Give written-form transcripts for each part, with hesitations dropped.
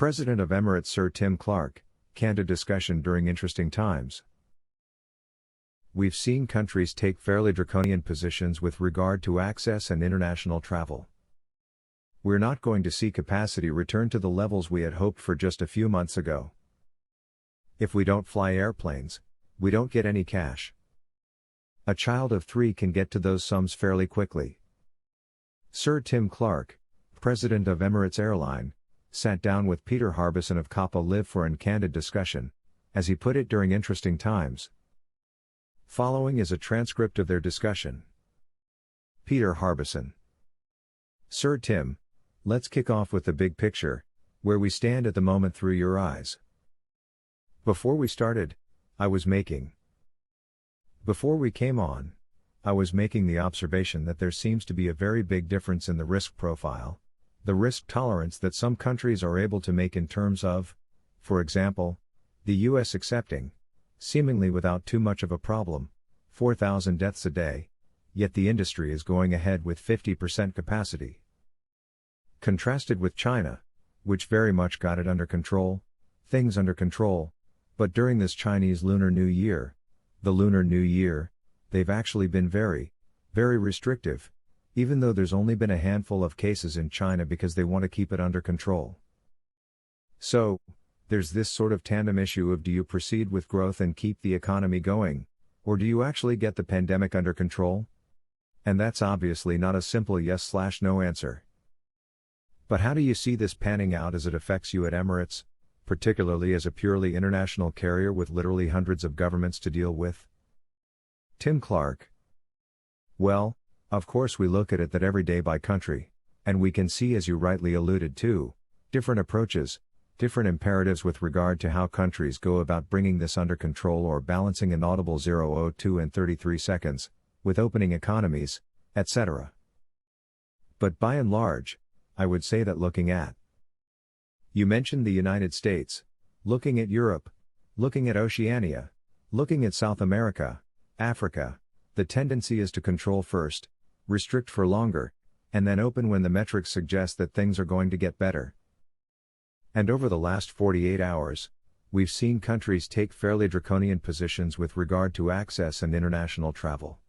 President of Emirates Sir Tim Clark, candid discussion during interesting times. We've seen countries take fairly draconian positions with regard to access and international travel. We're not going to see capacity return to the levels we had hoped for just a few months ago. If we don't fly airplanes, we don't get any cash. A child of 3 can get to those sums fairly quickly. Sir Tim Clark, president of Emirates Airline, sat down with Peter Harbison of Kappa Live for an candid discussion, as he put it during interesting times. Following is a transcript of their discussion. Peter Harbison: Sir Tim, let's kick off with the big picture, where we stand at the moment through your eyes. Before we started, Before we came on, I was making the observation that there seems to be a very big difference in the risk profile, the risk tolerance that some countries are able to make in terms of, for example, the US accepting, seemingly without too much of a problem, 4,000 deaths a day, yet the industry is going ahead with 50% capacity. Contrasted with China, which very much got it under control, things under control, but during this Chinese Lunar New Year, the Lunar New Year, they've actually been very, very restrictive, even though there's only been a handful of cases in China because they want to keep it under control. So, there's this sort of tandem issue of, do you proceed with growth and keep the economy going, or do you actually get the pandemic under control? And that's obviously not a simple yes/no answer. But how do you see this panning out as it affects you at Emirates, particularly as a purely international carrier with literally hundreds of governments to deal with? Tim Clark: Well, of course we look at it that every day by country, and we can see, as you rightly alluded to, different approaches, different imperatives with regard to how countries go about bringing this under control or balancing an audible 0:02 and 33 seconds, with opening economies, etc. But by and large, I would say that looking at, you mentioned the United States, looking at Europe, looking at Oceania, looking at South America, Africa, the tendency is to control first, restrict for longer, and then open when the metrics suggest that things are going to get better. And over the last 48 hours, we've seen countries take fairly draconian positions with regard to access and international travel.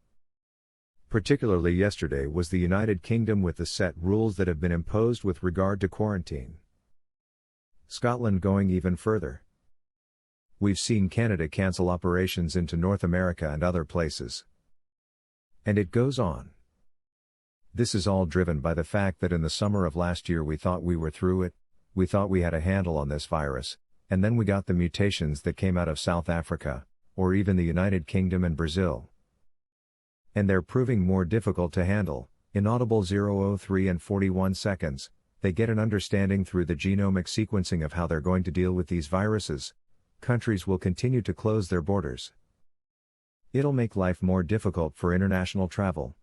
Particularly yesterday was the United Kingdom with the set rules that have been imposed with regard to quarantine. Scotland going even further. We've seen Canada cancel operations into North America and other places. And it goes on. This is all driven by the fact that in the summer of last year we thought we were through it, we thought we had a handle on this virus, and then we got the mutations that came out of South Africa, or even the United Kingdom and Brazil. And they're proving more difficult to handle. Inaudible 0:03 and 41 seconds, they get an understanding through the genomic sequencing of how they're going to deal with these viruses. Countries will continue to close their borders. It'll make life more difficult for international travel.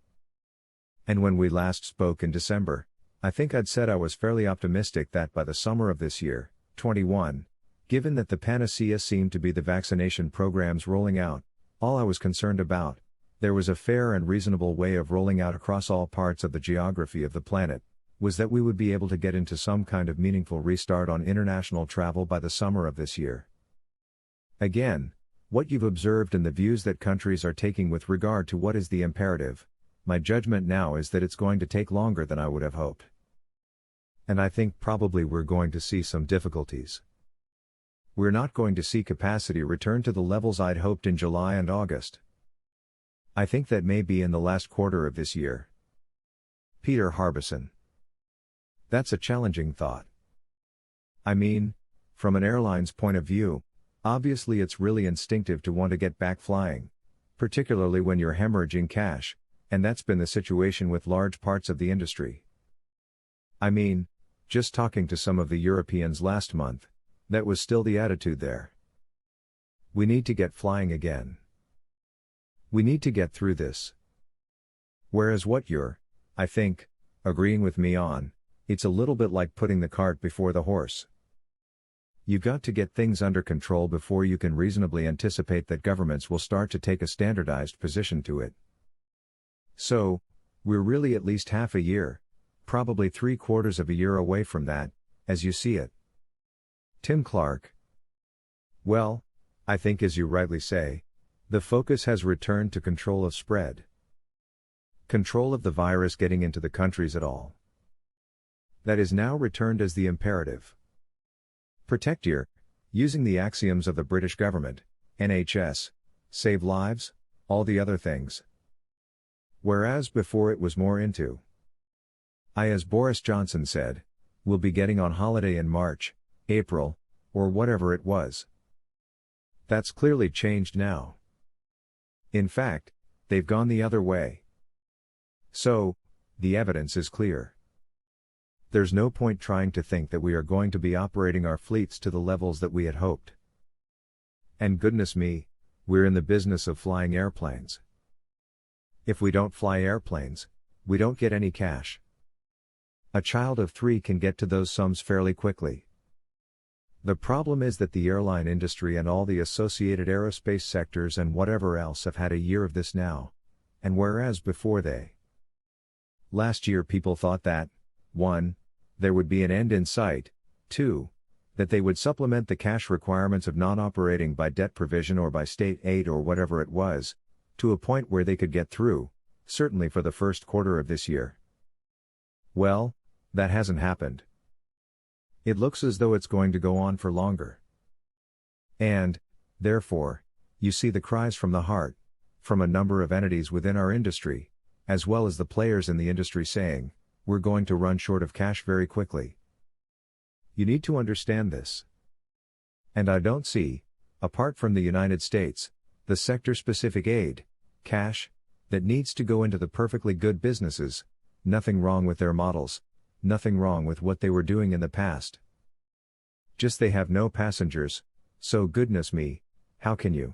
And when we last spoke in December, I think I'd said I was fairly optimistic that by the summer of this year, 21, given that the panacea seemed to be the vaccination programs rolling out, all I was concerned about, there was a fair and reasonable way of rolling out across all parts of the geography of the planet, was that we would be able to get into some kind of meaningful restart on international travel by the summer of this year. Again, what you've observed and the views that countries are taking with regard to what is the imperative, my judgment now is that it's going to take longer than I would have hoped. And I think probably we're going to see some difficulties. We're not going to see capacity return to the levels I'd hoped in July and August. I think that may be in the last quarter of this year. Peter Harbison: That's a challenging thought. I mean, from an airline's point of view, obviously it's really instinctive to want to get back flying, particularly when you're hemorrhaging cash, and that's been the situation with large parts of the industry. I mean, just talking to some of the Europeans last month, that was still the attitude there. We need to get flying again. We need to get through this. Whereas what you're, I think, agreeing with me on, it's a little bit like putting the cart before the horse. You got to get things under control before you can reasonably anticipate that governments will start to take a standardized position to it. So, we're really at least half a year, probably 3/4 of a year away from that, as you see it. Tim Clark. Well, I think as you rightly say, the focus has returned to control of spread. Control of the virus getting into the countries at all. That is now returned as the imperative. Protect your, using the axioms of the British government, NHS, save lives, all the other things. Whereas before it was more into, as Boris Johnson said, we'll be getting on holiday in March, April, or whatever it was. That's clearly changed now. In fact, they've gone the other way. So, the evidence is clear. There's no point trying to think that we are going to be operating our fleets to the levels that we had hoped. And goodness me, we're in the business of flying airplanes. If we don't fly airplanes, we don't get any cash. A child of 3 can get to those sums fairly quickly. The problem is that the airline industry and all the associated aerospace sectors and whatever else have had a year of this now, and whereas before last year people thought that, 1, there would be an end in sight, 2, that they would supplement the cash requirements of non-operating by debt provision or by state aid or whatever it was, to a point where they could get through, certainly for the first quarter of this year. Well, that hasn't happened. It looks as though it's going to go on for longer. And, therefore, you see the cries from the heart, from a number of entities within our industry, as well as the players in the industry saying, we're going to run short of cash very quickly. You need to understand this. And I don't see, apart from the United States, the sector-specific aid, cash, that needs to go into the perfectly good businesses, nothing wrong with their models, nothing wrong with what they were doing in the past. Just they have no passengers, so goodness me, how can you?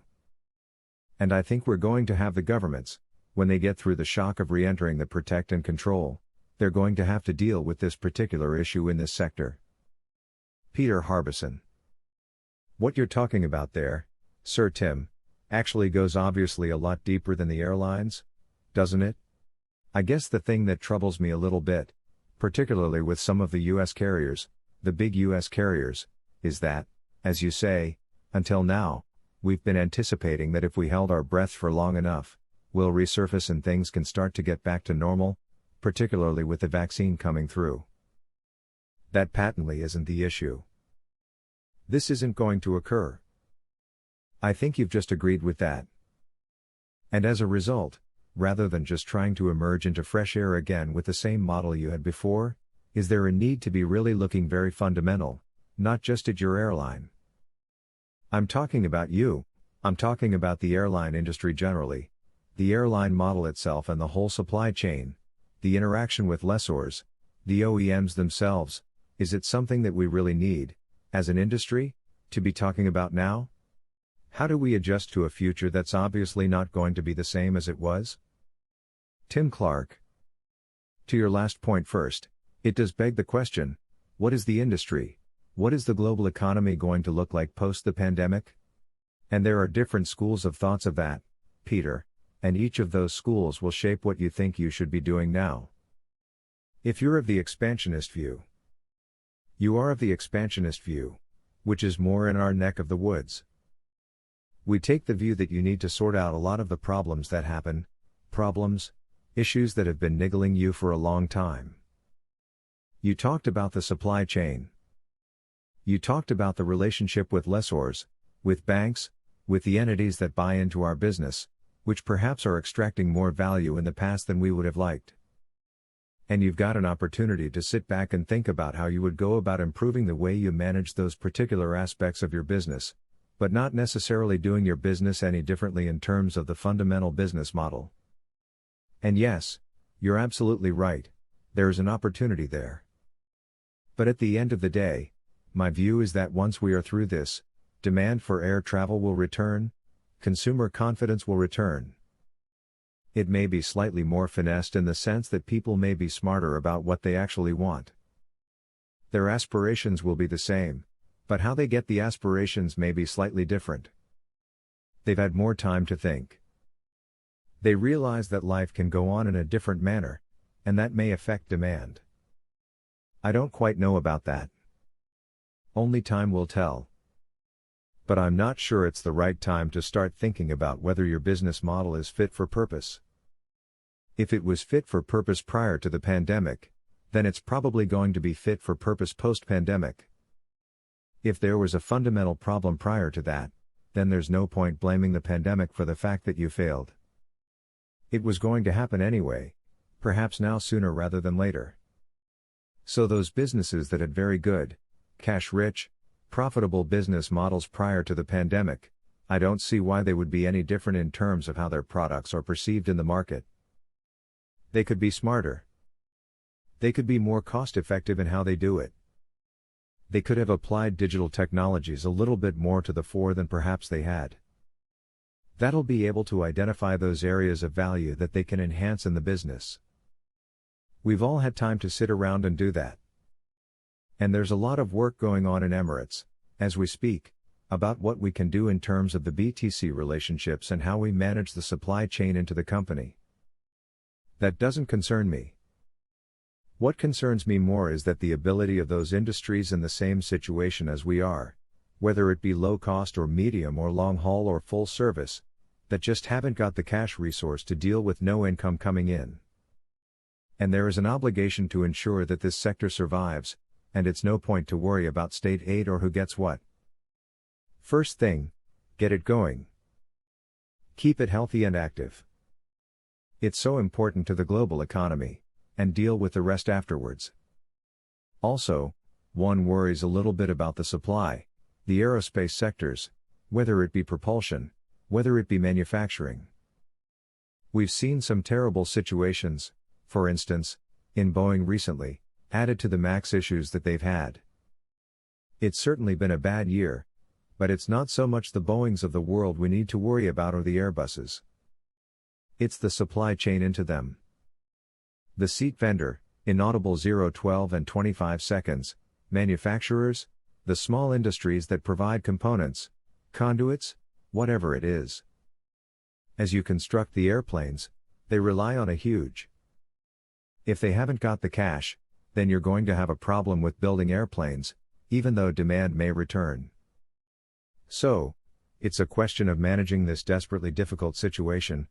And I think we're going to have the governments, when they get through the shock of re-entering the protect and control, they're going to have to deal with this particular issue in this sector. Peter Harbison. What you're talking about there, Sir Tim, actually goes obviously a lot deeper than the airlines, doesn't it? I guess the thing that troubles me a little bit, particularly with some of the US carriers, the big US carriers, is that, as you say, until now, we've been anticipating that if we held our breath for long enough, we'll resurface and things can start to get back to normal, particularly with the vaccine coming through. That patently isn't the issue. This isn't going to occur. I think you've just agreed with that. And as a result, rather than just trying to emerge into fresh air again with the same model you had before, is there a need to be really looking very fundamental, not just at your airline. I'm talking about you, I'm talking about the airline industry generally, the airline model itself and the whole supply chain, the interaction with lessors, the OEMs themselves. Is it something that we really need, as an industry, to be talking about now? How do we adjust to a future that's obviously not going to be the same as it was? Tim Clark. To your last point first, it does beg the question, what is the industry, what is the global economy going to look like post the pandemic? And there are different schools of thoughts of that, Peter, and each of those schools will shape what you think you should be doing now. If you're of the expansionist view, you are of the expansionist view, which is more in our neck of the woods. We take the view that you need to sort out a lot of the problems that happen, issues that have been niggling you for a long time. You talked about the supply chain. You talked about the relationship with lessors, with banks, with the entities that buy into our business, which perhaps are extracting more value in the past than we would have liked. And you've got an opportunity to sit back and think about how you would go about improving the way you manage those particular aspects of your business, but not necessarily doing your business any differently in terms of the fundamental business model. And yes, you're absolutely right, there's an opportunity there. But at the end of the day, my view is that once we are through this, demand for air travel will return, consumer confidence will return. It may be slightly more finessed in the sense that people may be smarter about what they actually want. Their aspirations will be the same, but how they get the aspirations may be slightly different. They've had more time to think. They realize that life can go on in a different manner, and that may affect demand. I don't quite know about that. Only time will tell. But I'm not sure it's the right time to start thinking about whether your business model is fit for purpose. If it was fit for purpose prior to the pandemic, then it's probably going to be fit for purpose post-pandemic. If there was a fundamental problem prior to that, then there's no point blaming the pandemic for the fact that you failed. It was going to happen anyway, perhaps now sooner rather than later. So those businesses that had very good, cash-rich, profitable business models prior to the pandemic, I don't see why they would be any different in terms of how their products are perceived in the market. They could be smarter. They could be more cost-effective in how they do it. They could have applied digital technologies a little bit more to the fore than perhaps they had. That'll be able to identify those areas of value that they can enhance in the business. We've all had time to sit around and do that. And there's a lot of work going on in Emirates, as we speak, about what we can do in terms of the BTC relationships and how we manage the supply chain into the company. That doesn't concern me. What concerns me more is that the ability of those industries in the same situation as we are, whether it be low cost or medium or long haul or full service, that just haven't got the cash resource to deal with no income coming in. And there is an obligation to ensure that this sector survives, and it's no point to worry about state aid or who gets what. First thing, get it going. Keep it healthy and active. It's so important to the global economy, and deal with the rest afterwards. Also, one worries a little bit about the supply, the aerospace sectors, whether it be propulsion, whether it be manufacturing. We've seen some terrible situations, for instance, in Boeing recently, added to the MAX issues that they've had. It's certainly been a bad year, but it's not so much the Boeings of the world we need to worry about or the Airbuses. It's the supply chain into them. The seat vendor, inaudible 0, 12 and 25 seconds, manufacturers, the small industries that provide components, conduits, whatever it is. As you construct the airplanes, they rely on a huge. If they haven't got the cash, then you're going to have a problem with building airplanes, even though demand may return. So, it's a question of managing this desperately difficult situation,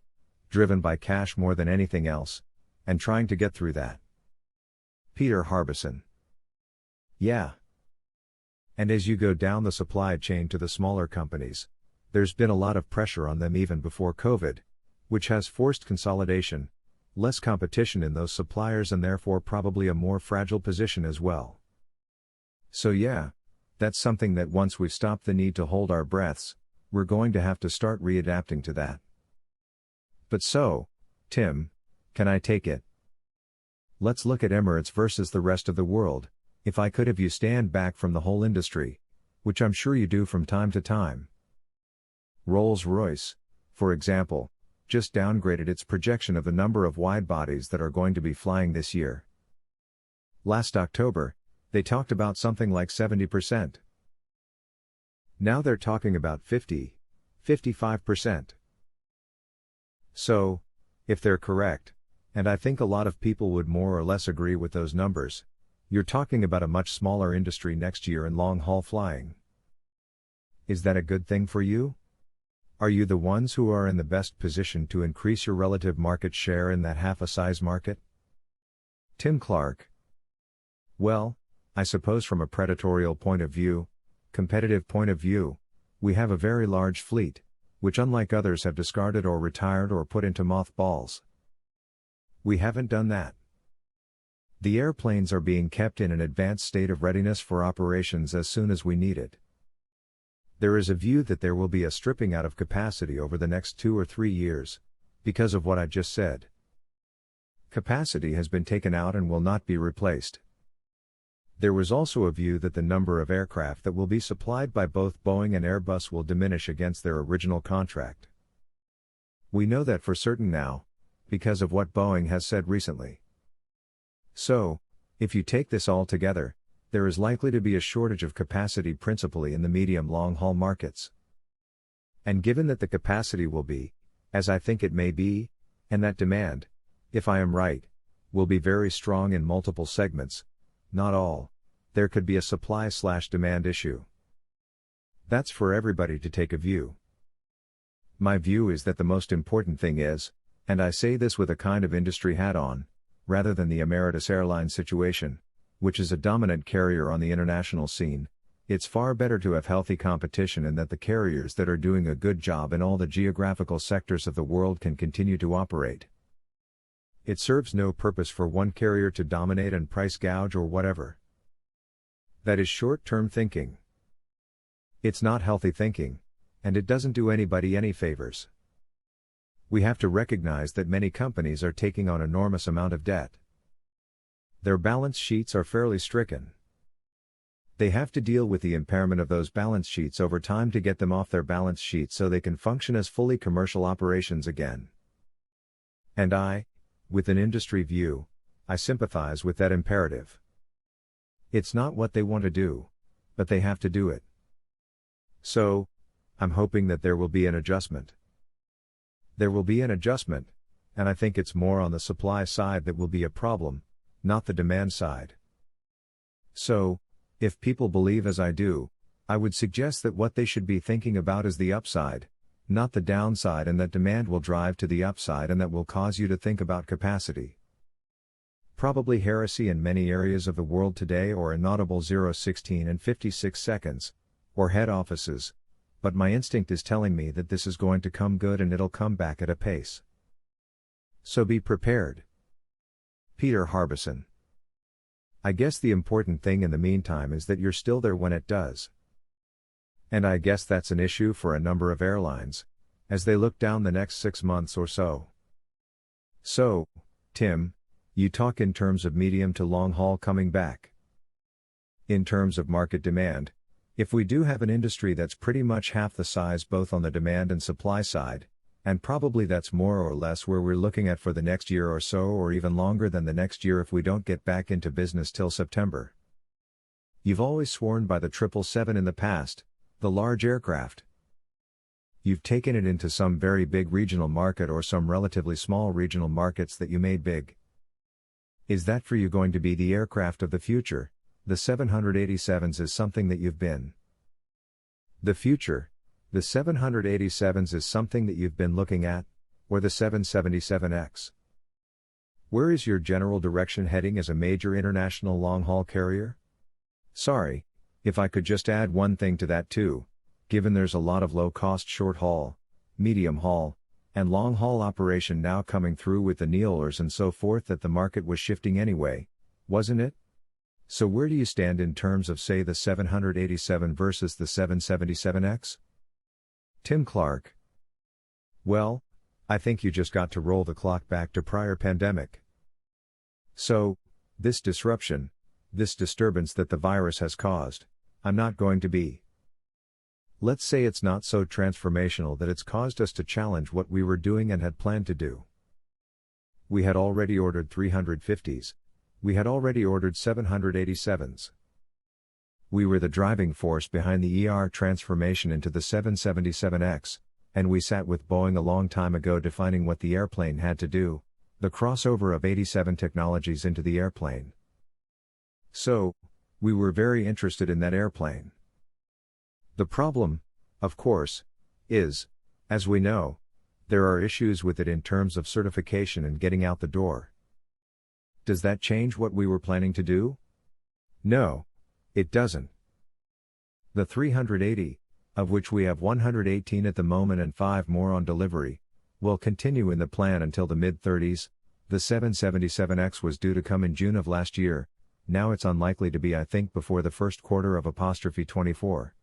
driven by cash more than anything else, and trying to get through that. Peter Harbison. Yeah. And as you go down the supply chain to the smaller companies, there's been a lot of pressure on them even before COVID, which has forced consolidation, less competition in those suppliers and therefore probably a more fragile position as well. So yeah, that's something that once we've stopped the need to hold our breaths, we're going to have to start readapting to that. But so, Tim, can I take it? Let's look at Emirates versus the rest of the world. If I could have you stand back from the whole industry, which I'm sure you do from time to time. Rolls-Royce, for example, just downgraded its projection of the number of wide-bodies that are going to be flying this year. Last October, they talked about something like 70%. Now they're talking about 55%. So, if they're correct, and I think a lot of people would more or less agree with those numbers, you're talking about a much smaller industry next year in long-haul flying. Is that a good thing for you? Are you the ones who are in the best position to increase your relative market share in that half-a-size market? Tim Clark. Well, I suppose from a predatorial point of view, competitive point of view, we have a very large fleet, which unlike others have discarded or retired or put into mothballs. We haven't done that. The airplanes are being kept in an advanced state of readiness for operations as soon as we need it. There is a view that there will be a stripping out of capacity over the next 2 or 3 years, because of what I just said. Capacity has been taken out and will not be replaced. There was also a view that the number of aircraft that will be supplied by both Boeing and Airbus will diminish against their original contract. We know that for certain now, because of what Boeing has said recently. So, if you take this all together, there is likely to be a shortage of capacity principally in the medium long-haul markets. And given that the capacity will be, as I think it may be, and that demand, if I am right, will be very strong in multiple segments, not all, there could be a supply/demand issue. That's for everybody to take a view. My view is that the most important thing is, and I say this with a kind of industry hat on, rather than the Emirates Airline situation, which is a dominant carrier on the international scene, it's far better to have healthy competition and that the carriers that are doing a good job in all the geographical sectors of the world can continue to operate. It serves no purpose for one carrier to dominate and price gouge or whatever. That is short-term thinking. It's not healthy thinking, and it doesn't do anybody any favors. We have to recognize that many companies are taking on enormous amount of debt. Their balance sheets are fairly stricken. They have to deal with the impairment of those balance sheets over time to get them off their balance sheet so they can function as fully commercial operations again. And with an industry view, I sympathize with that imperative. It's not what they want to do, but they have to do it. So, I'm hoping that there will be an adjustment. There will be an adjustment, and I think it's more on the supply side that will be a problem, not the demand side. So, if people believe as I do, I would suggest that what they should be thinking about is the upside, not the downside, and that demand will drive to the upside and that will cause you to think about capacity. Probably heresy in many areas of the world today, or inaudible 0:16 and 56 seconds, or head offices, but my instinct is telling me that this is going to come good and it'll come back at a pace. So be prepared. Peter Harbison. I guess the important thing in the meantime is that you're still there when it does. And I guess that's an issue for a number of airlines, as they look down the next 6 months or so. So, Tim, you talk in terms of medium to long haul coming back. In terms of market demand, if we do have an industry that's pretty much half the size both on the demand and supply side, and probably that's more or less where we're looking at for the next year or so, or even longer than the next year if we don't get back into business till September. You've always sworn by the 777 in the past, the large aircraft. You've taken it into some very big regional market or some relatively small regional markets that you made big. Is that for you going to be the aircraft of the future? The 787s is something that you've been. The future, the 787s is something that you've been looking at, or the 777X. Where is your general direction heading as a major international long-haul carrier? Sorry, if I could just add one thing to that too, given there's a lot of low-cost short-haul, medium-haul, and long-haul operation now coming through with the Neolers and so forth, that the market was shifting anyway, wasn't it? So where do you stand in terms of, say, the 787 versus the 777X? Tim Clark. Well, I think you just got to roll the clock back to prior pandemic. So, this disruption, this disturbance that the virus has caused, I'm not going to be. Let's say it's not so transformational that it's caused us to challenge what we were doing and had planned to do. We had already ordered 350s. We had already ordered 787s. We were the driving force behind the transformation into the 777X, and we sat with Boeing a long time ago defining what the airplane had to do, the crossover of 87 technologies into the airplane. So, we were very interested in that airplane. The problem, of course, is, as we know, there are issues with it in terms of certification and getting out the door. Does that change what we were planning to do? No, it doesn't. The 380, of which we have 118 at the moment and 5 more on delivery, will continue in the plan until the mid-30s. The 777X was due to come in June of last year, now it's unlikely to be, I think, before the first quarter of '24.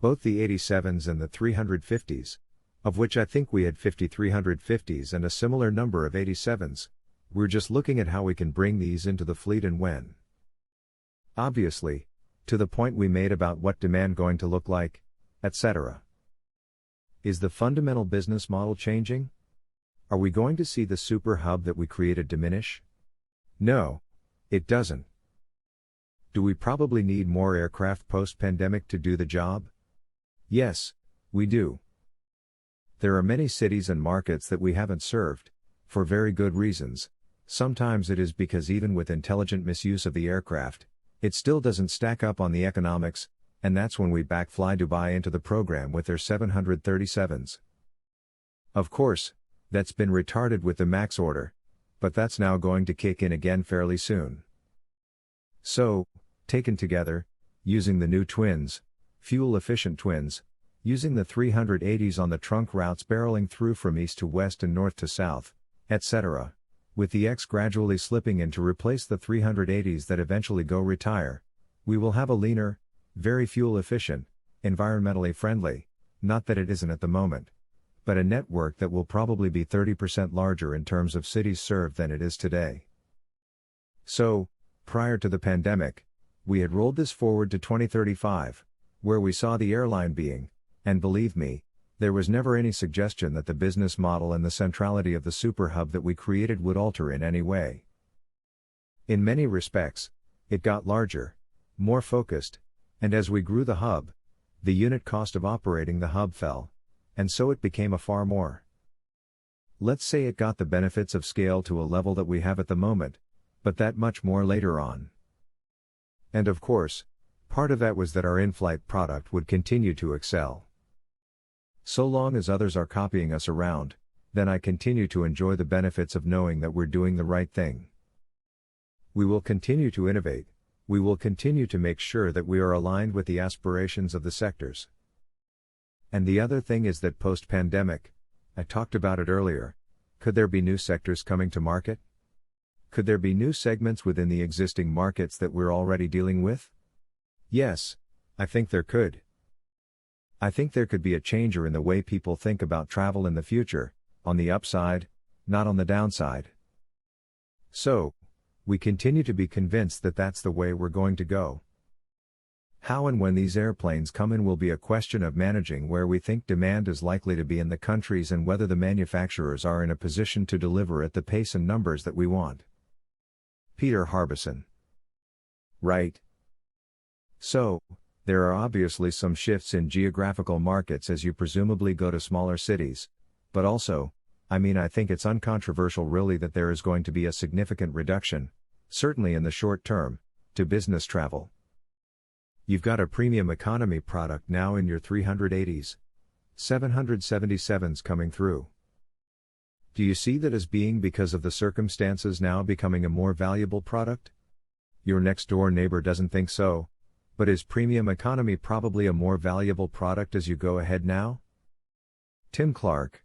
Both the 87s and the 350s, of which I think we had 50 350s and a similar number of 87s, we're just looking at how we can bring these into the fleet and when. Obviously, to the point we made about what demand going to look like, etc. Is the fundamental business model changing? Are we going to see the super hub that we created diminish? No, it doesn't. Do we probably need more aircraft post-pandemic to do the job? Yes, we do. There are many cities and markets that we haven't served, for very good reasons. Sometimes it is because even with intelligent misuse of the aircraft, It still doesn't stack up on the economics, and that's when we back Fly Dubai into the program with their 737s. Of course, that's been retarded with the MAX order, but that's now going to kick in again fairly soon. So, taken together, using the new twins, fuel-efficient twins, using the 380s on the trunk routes barreling through from east to west and north to south, etc., with the X gradually slipping in to replace the 380s that eventually go retire, we will have a leaner, very fuel-efficient, environmentally friendly, not that it isn't at the moment, but a network that will probably be 30% larger in terms of cities served than it is today. So, prior to the pandemic, we had rolled this forward to 2035, where we saw the airline being, and believe me, there was never any suggestion that the business model and the centrality of the super hub that we created would alter in any way. In many respects, it got larger, more focused, and as we grew the hub, the unit cost of operating the hub fell, and so it became a far more. Let's say it got the benefits of scale to a level that we have at the moment, but that much more later on. And of course, part of that was that our in-flight product would continue to excel. So long as others are copying us around, then I continue to enjoy the benefits of knowing that we're doing the right thing. We will continue to innovate, we will continue to make sure that we are aligned with the aspirations of the sectors. And the other thing is that post-pandemic, I talked about it earlier, could there be new sectors coming to market? Could there be new segments within the existing markets that we're already dealing with? Yes, I think there could. I think there could be a changer in the way people think about travel in the future, on the upside, not on the downside. So, we continue to be convinced that that's the way we're going to go. How and when these airplanes come in will be a question of managing where we think demand is likely to be in the countries and whether the manufacturers are in a position to deliver at the pace and numbers that we want. Peter Harbison. Right. So, there are obviously some shifts in geographical markets as you presumably go to smaller cities, but also, I think it's uncontroversial really that there is going to be a significant reduction, certainly in the short term, to business travel. You've got a premium economy product now in your 380s, 777s coming through. Do you see that as being because of the circumstances now becoming a more valuable product? Your next door neighbor doesn't think so. But is premium economy probably a more valuable product as you go ahead now? Tim Clark.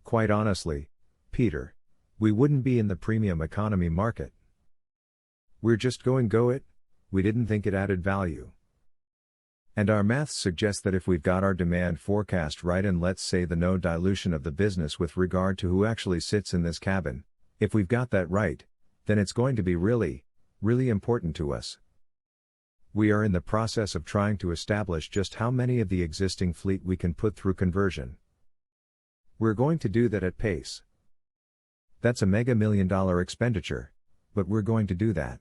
Quite honestly, Peter, we wouldn't be in the premium economy market. We're just going go it, we didn't think it added value. And our maths suggest that if we've got our demand forecast right and let's say the no dilution of the business with regard to who actually sits in this cabin, if we've got that right, then it's going to be really, really important to us. We are in the process of trying to establish just how many of the existing fleet we can put through conversion. We're going to do that at pace. That's a mega million-dollar expenditure, but we're going to do that.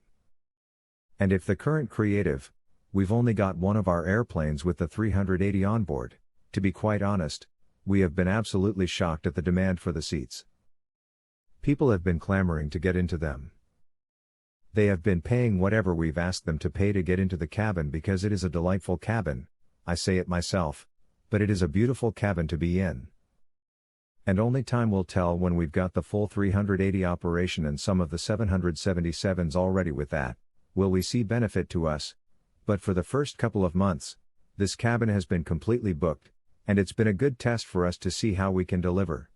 And if the current creative, we've only got one of our airplanes with the 380 on board, to be quite honest, we have been absolutely shocked at the demand for the seats. People have been clamoring to get into them. They have been paying whatever we've asked them to pay to get into the cabin because it is a delightful cabin, I say it myself, but it is a beautiful cabin to be in. And only time will tell when we've got the full 380 operation and some of the 777s already with that, will we see benefit to us, but for the first couple of months, this cabin has been completely booked, and it's been a good test for us to see how we can deliver.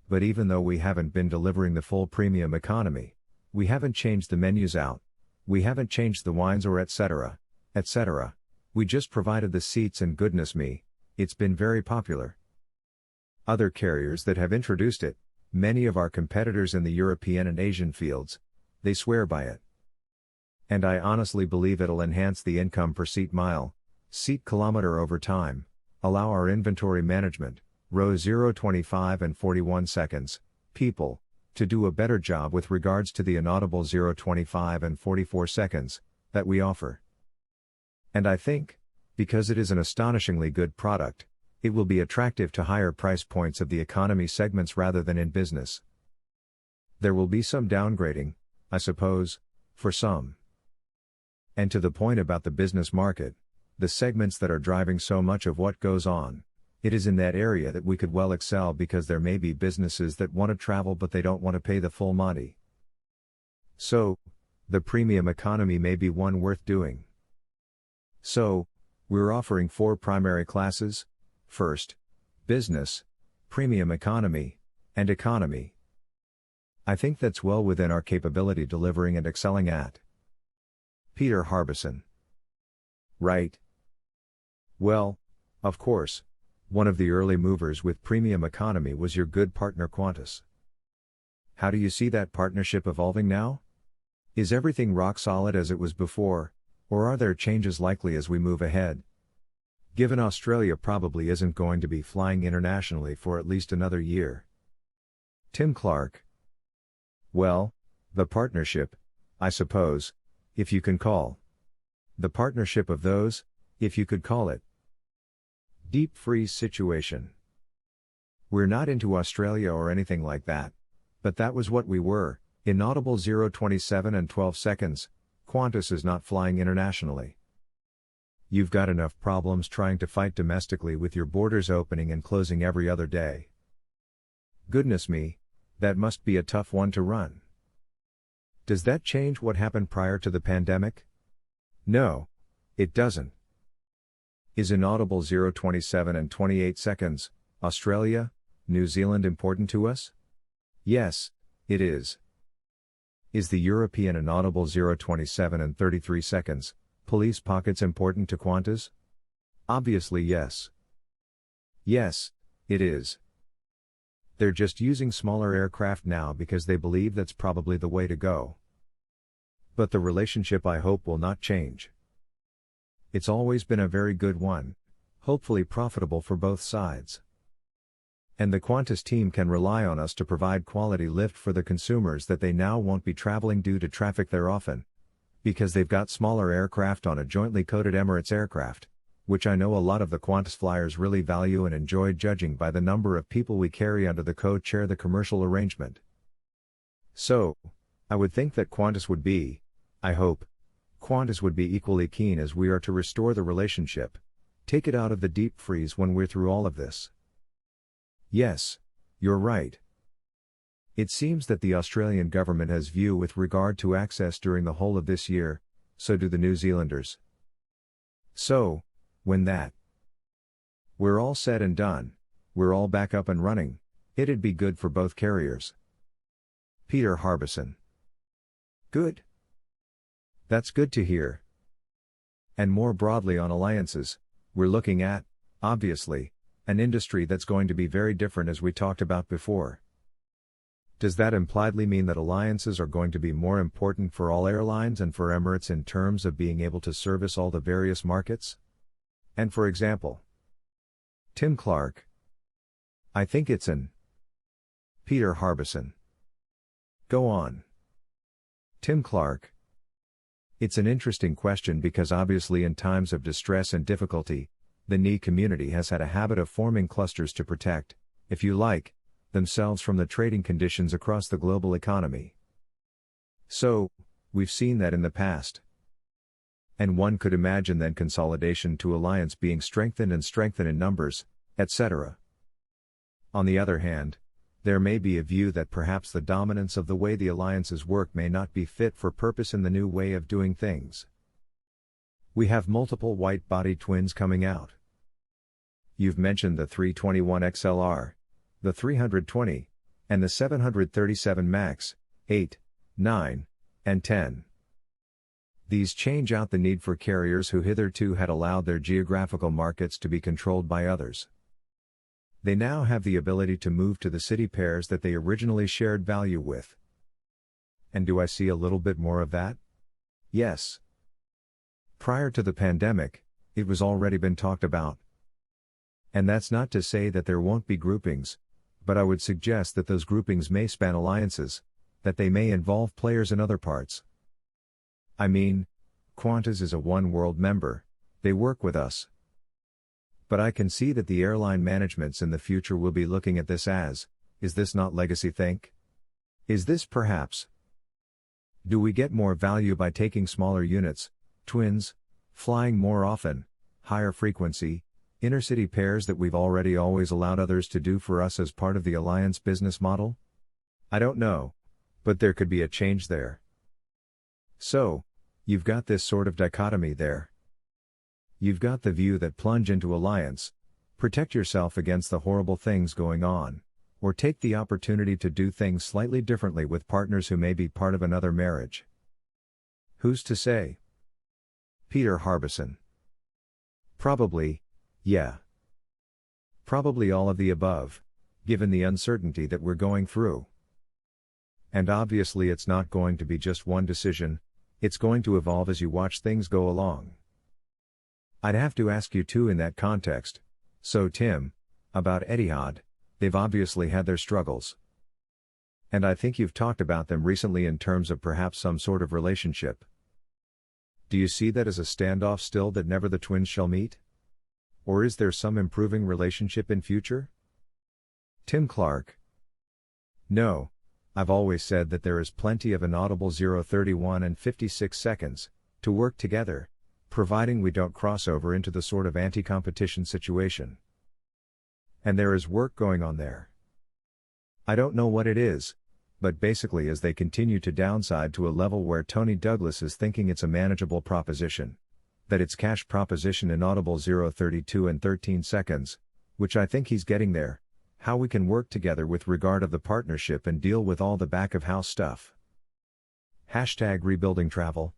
But even though we haven't been delivering the full premium economy, we haven't changed the menus out, we haven't changed the wines or etc., etc. We just provided the seats and goodness me, it's been very popular. Other carriers that have introduced it, many of our competitors in the European and Asian fields, they swear by it. And I honestly believe it'll enhance the income per seat mile, seat kilometer over time, allow our inventory management, row 0, 25 and 41 seconds, people, to do a better job with regards to the inaudible 0, 25 and 44 seconds, that we offer. And I think, because it is an astonishingly good product, it will be attractive to higher price points of the economy segments rather than in business. There will be some downgrading, I suppose, for some. And to the point about the business market, the segments that are driving so much of what goes on, it is in that area that we could well excel because there may be businesses that want to travel but they don't want to pay the full money. So, the premium economy may be one worth doing. So, we're offering 4 primary classes: first, business, premium economy, and economy. I think that's well within our capability delivering and excelling at. Peter Harbison. Right. Well, of course, one of the early movers with premium economy was your good partner Qantas. How do you see that partnership evolving now? Is everything rock solid as it was before, or are there changes likely as we move ahead? Given Australia probably isn't going to be flying internationally for at least another year. Tim Clark. Well, the partnership, I suppose, if you can call. The partnership of those, if you could call it. Deep freeze situation. We're not into Australia or anything like that, but that was what we were. Inaudible 0:27 and 12 seconds, Qantas is not flying internationally. You've got enough problems trying to fight domestically with your borders opening and closing every other day. Goodness me, that must be a tough one to run. Does that change what happened prior to the pandemic? No, it doesn't. Is Inaudible 0:27 and 28 seconds, Australia, New Zealand important to us? Yes, it is. Is the European Inaudible 0:27 and 33 seconds, police pockets important to Qantas? Obviously yes. Yes, it is. They're just using smaller aircraft now because they believe that's probably the way to go. But the relationship I hope will not change. It's always been a very good one, hopefully profitable for both sides. And the Qantas team can rely on us to provide quality lift for the consumers that they now won't be traveling due to traffic there often, because they've got smaller aircraft on a jointly coded Emirates aircraft, which I know a lot of the Qantas flyers really value and enjoy judging by the number of people we carry under the co-chair the commercial arrangement. So, I would think that Qantas would be, I hope, Qantas would be equally keen as we are to restore the relationship, take it out of the deep freeze when we're through all of this. Yes, you're right. It seems that the Australian government has view with regard to access during the whole of this year, so do the New Zealanders. So, when we're all said and done, we're all back up and running, it'd be good for both carriers. Peter Harbison. Good. That's good to hear. And more broadly on alliances, we're looking at, obviously, an industry that's going to be very different as we talked about before. Does that impliedly mean that alliances are going to be more important for all airlines and for Emirates in terms of being able to service all the various markets? And for example, Tim Clark. I think it's an. Peter Harbison. Go on. Tim Clark. It's an interesting question because obviously in times of distress and difficulty, the NE community has had a habit of forming clusters to protect, if you like, themselves from the trading conditions across the global economy. So, we've seen that in the past. And one could imagine then consolidation to alliance being strengthened in numbers, etc. On the other hand, there may be a view that perhaps the dominance of the way the alliances work may not be fit for purpose in the new way of doing things. We have multiple white-body twins coming out. You've mentioned the 321 XLR, the 320, and the 737 MAX, 8, 9, and 10. These change out the need for carriers who hitherto had allowed their geographical markets to be controlled by others. They now have the ability to move to the city pairs that they originally shared value with. And do I see a little bit more of that? Yes. Prior to the pandemic, it was already been talked about. And that's not to say that there won't be groupings, but I would suggest that those groupings may span alliances, that they may involve players in other parts. I mean, Qantas is a One World member, they work with us. But I can see that the airline managements in the future will be looking at this as, is this not legacy think? Is this perhaps? Do we get more value by taking smaller units, twins, flying more often, higher frequency, intercity pairs that we've already always allowed others to do for us as part of the alliance business model? I don't know, but there could be a change there. So, you've got this sort of dichotomy there. You've got the view that plunge into alliance, protect yourself against the horrible things going on, or take the opportunity to do things slightly differently with partners who may be part of another marriage. Who's to say? Peter Harbison. Probably, yeah. Probably all of the above, given the uncertainty that we're going through. And obviously it's not going to be just one decision, it's going to evolve as you watch things go along. I'd have to ask you too in that context, so Tim, about Etihad, they've obviously had their struggles. And I think you've talked about them recently in terms of perhaps some sort of relationship. Do you see that as a standoff still that never the twins shall meet? Or is there some improving relationship in future? Tim Clark. No, I've always said that there is plenty of inaudible 0:31 and 56 seconds to work together, providing we don't cross over into the sort of anti-competition situation. And there is work going on there. I don't know what it is, but basically as they continue to downside to a level where Tony Douglas is thinking it's a manageable proposition, that it's cash proposition inaudible 0:32 and 13 seconds, which I think he's getting there, how we can work together with regard of the partnership and deal with all the back of house stuff. #rebuilding travel.